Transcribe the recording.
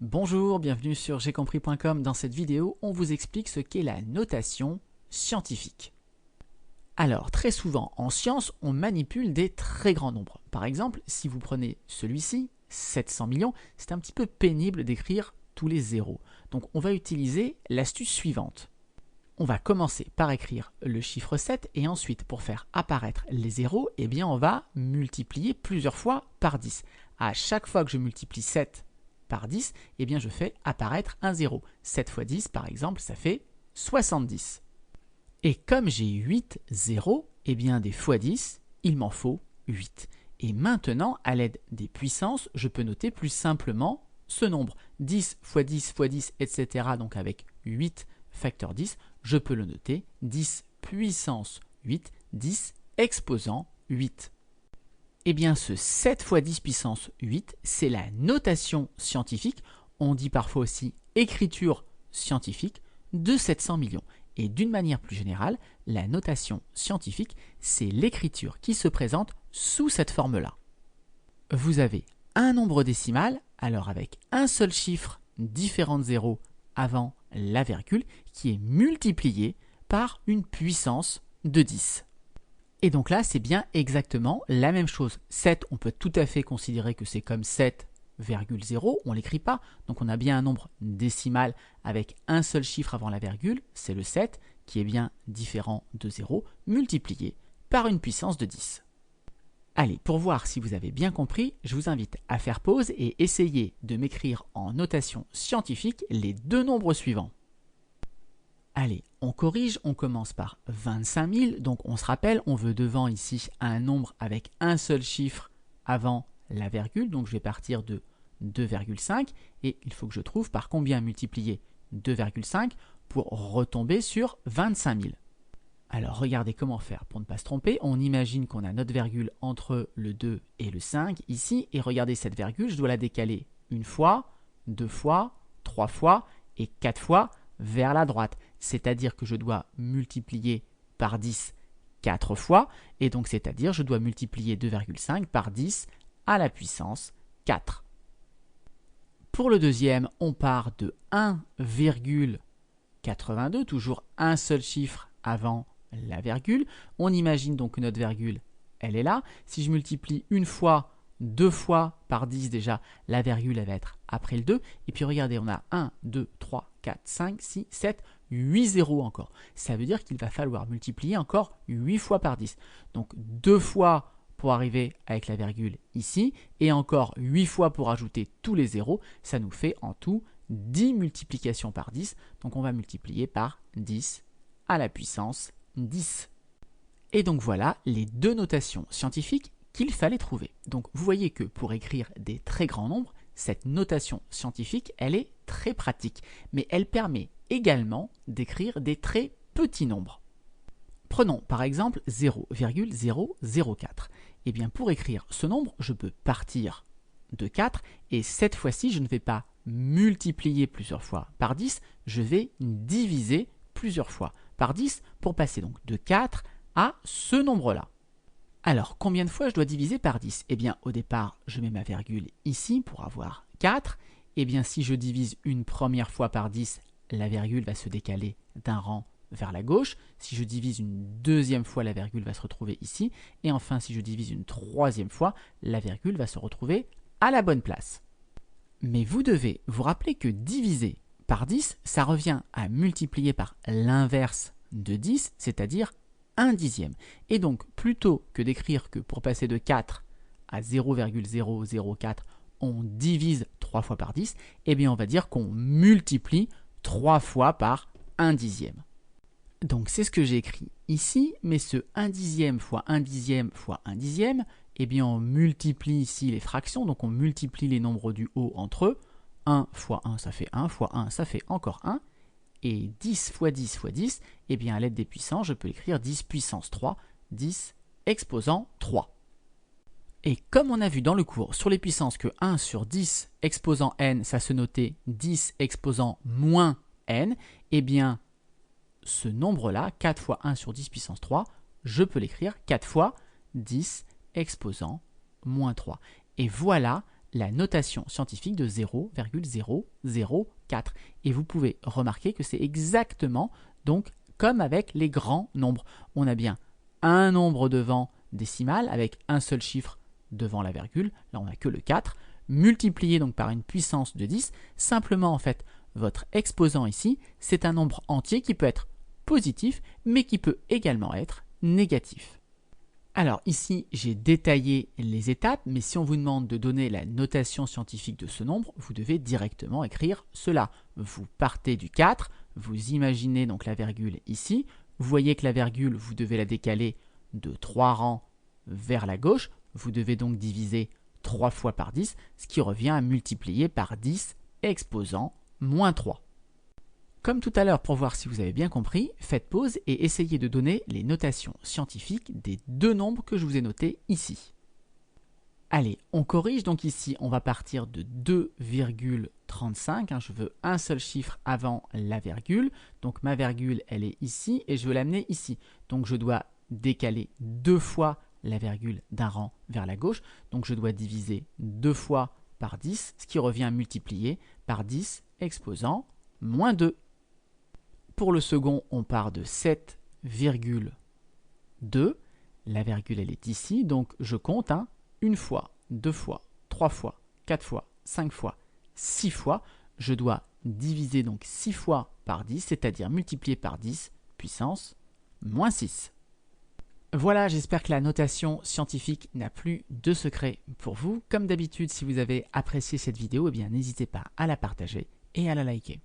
Bonjour, bienvenue sur j'aicompris.com. Dans cette vidéo, on vous explique ce qu'est la notation scientifique. Alors, très souvent, en sciences, on manipule des très grands nombres. Par exemple, si vous prenez celui-ci, 700 millions, c'est un petit peu pénible d'écrire tous les zéros. Donc, on va utiliser l'astuce suivante. On va commencer par écrire le chiffre 7 et ensuite, pour faire apparaître les zéros, eh bien, on va multiplier plusieurs fois par 10. À chaque fois que je multiplie 7 par 10, eh bien, je fais apparaître un 0. 7 fois 10, par exemple, ça fait 70. Et comme j'ai 8 zéros, eh bien, des fois 10, il m'en faut 8. Et maintenant, à l'aide des puissances, je peux noter plus simplement ce nombre. 10 fois 10 fois 10, etc. Donc avec 8 facteur 10, je peux le noter 10 puissance 8, 10 exposant 8. Eh bien, ce 7 fois 10 puissance 8, c'est la notation scientifique, on dit parfois aussi écriture scientifique, de 700 millions. Et d'une manière plus générale, la notation scientifique, c'est l'écriture qui se présente sous cette forme-là. Vous avez un nombre décimal, alors avec un seul chiffre, différents zéros avant la virgule, qui est multiplié par une puissance de 10. Et donc là, c'est bien exactement la même chose. 7, on peut tout à fait considérer que c'est comme 7,0, on ne l'écrit pas. Donc on a bien un nombre décimal avec un seul chiffre avant la virgule, c'est le 7, qui est bien différent de 0, multiplié par une puissance de 10. Allez, pour voir si vous avez bien compris, je vous invite à faire pause et essayer de m'écrire en notation scientifique les deux nombres suivants. Allez, on corrige, on commence par 25 000, donc on se rappelle, on veut devant ici un nombre avec un seul chiffre avant la virgule, donc je vais partir de 2,5 et il faut que je trouve par combien multiplier 2,5 pour retomber sur 25 000. Alors regardez comment faire pour ne pas se tromper, on imagine qu'on a notre virgule entre le 2 et le 5 ici, et regardez cette virgule, je dois la décaler une fois, deux fois, trois fois et quatre fois vers la droite. C'est-à-dire que je dois multiplier par 10 4 fois, et donc c'est-à-dire je dois multiplier 2,5 par 10 à la puissance 4. Pour le deuxième, on part de 1,82, toujours un seul chiffre avant la virgule. On imagine donc que notre virgule, elle est là. Si je multiplie une fois, deux fois par 10 déjà, la virgule elle va être après le 2. Et puis regardez, on a 1, 2, 3, 4, 5, 6, 7, 8 zéros encore. Ça veut dire qu'il va falloir multiplier encore 8 fois par 10. Donc 2 fois pour arriver avec la virgule ici, et encore 8 fois pour ajouter tous les zéros. Ça nous fait en tout 10 multiplications par 10. Donc on va multiplier par 10 à la puissance 10. Et donc voilà les deux notations scientifiques qu'il fallait trouver. Donc vous voyez que pour écrire des très grands nombres, cette notation scientifique, elle est très pratique, mais elle permet également d'écrire des très petits nombres. Prenons par exemple 0,004. Et bien pour écrire ce nombre, je peux partir de 4, et cette fois-ci, je ne vais pas multiplier plusieurs fois par 10, je vais diviser plusieurs fois par 10 pour passer donc de 4 à ce nombre-là. Alors, combien de fois je dois diviser par 10? Eh bien, au départ, je mets ma virgule ici pour avoir 4. Eh bien, si je divise une première fois par 10, la virgule va se décaler d'un rang vers la gauche. Si je divise une deuxième fois, la virgule va se retrouver ici. Et enfin, si je divise une troisième fois, la virgule va se retrouver à la bonne place. Mais vous devez vous rappeler que diviser par 10, ça revient à multiplier par l'inverse de 10, c'est-à-dire 1 dixième. Et donc, plutôt que d'écrire que pour passer de 4 à 0,004, on divise 3 fois par 10, eh bien on va dire qu'on multiplie 3 fois par 1 dixième. Donc c'est ce que j'ai écrit ici, mais ce 1 dixième fois 1 dixième fois 1 dixième, eh bien on multiplie ici les fractions, donc on multiplie les nombres du haut entre eux. 1 fois 1, ça fait 1, fois 1, ça fait encore 1. Et 10 fois 10 fois 10, eh bien à l'aide des puissances, je peux écrire 10 puissance 3, 10 exposant 3. Et comme on a vu dans le cours sur les puissances que 1 sur 10 exposant n, ça se notait 10 exposant moins n, eh bien ce nombre-là, 4 fois 1 sur 10 puissance 3, je peux l'écrire 4 fois 10 exposant moins 3. Et voilà la notation scientifique de 0,004. Et vous pouvez remarquer que c'est exactement donc comme avec les grands nombres. On a bien un nombre devant décimal avec un seul chiffre devant la virgule. Là, on n'a que le 4. Multiplié donc par une puissance de 10. Simplement, en fait, votre exposant ici, c'est un nombre entier qui peut être positif, mais qui peut également être négatif. Alors ici, j'ai détaillé les étapes, mais si on vous demande de donner la notation scientifique de ce nombre, vous devez directement écrire cela. Vous partez du 4, vous imaginez donc la virgule ici, vous voyez que la virgule, vous devez la décaler de 3 rangs vers la gauche, vous devez donc diviser 3 fois par 10, ce qui revient à multiplier par 10 exposant moins 3. Comme tout à l'heure, pour voir si vous avez bien compris, faites pause et essayez de donner les notations scientifiques des deux nombres que je vous ai notés ici. Allez, on corrige, donc ici on va partir de 2,35, je veux un seul chiffre avant la virgule, donc ma virgule elle est ici et je veux l'amener ici. Donc je dois décaler 2 fois la virgule d'un rang vers la gauche, donc je dois diviser 2 fois par 10, ce qui revient à multiplier par 10 exposant moins 2. Pour le second, on part de 7,2. La virgule, elle est ici, donc je compte une fois, 2 fois, 3 fois, 4 fois, 5 fois, 6 fois. Je dois diviser donc 6 fois par 10, c'est-à-dire multiplier par 10 puissance moins 6. Voilà, j'espère que la notation scientifique n'a plus de secret pour vous. Comme d'habitude, si vous avez apprécié cette vidéo, eh bien n'hésitez pas à la partager et à la liker.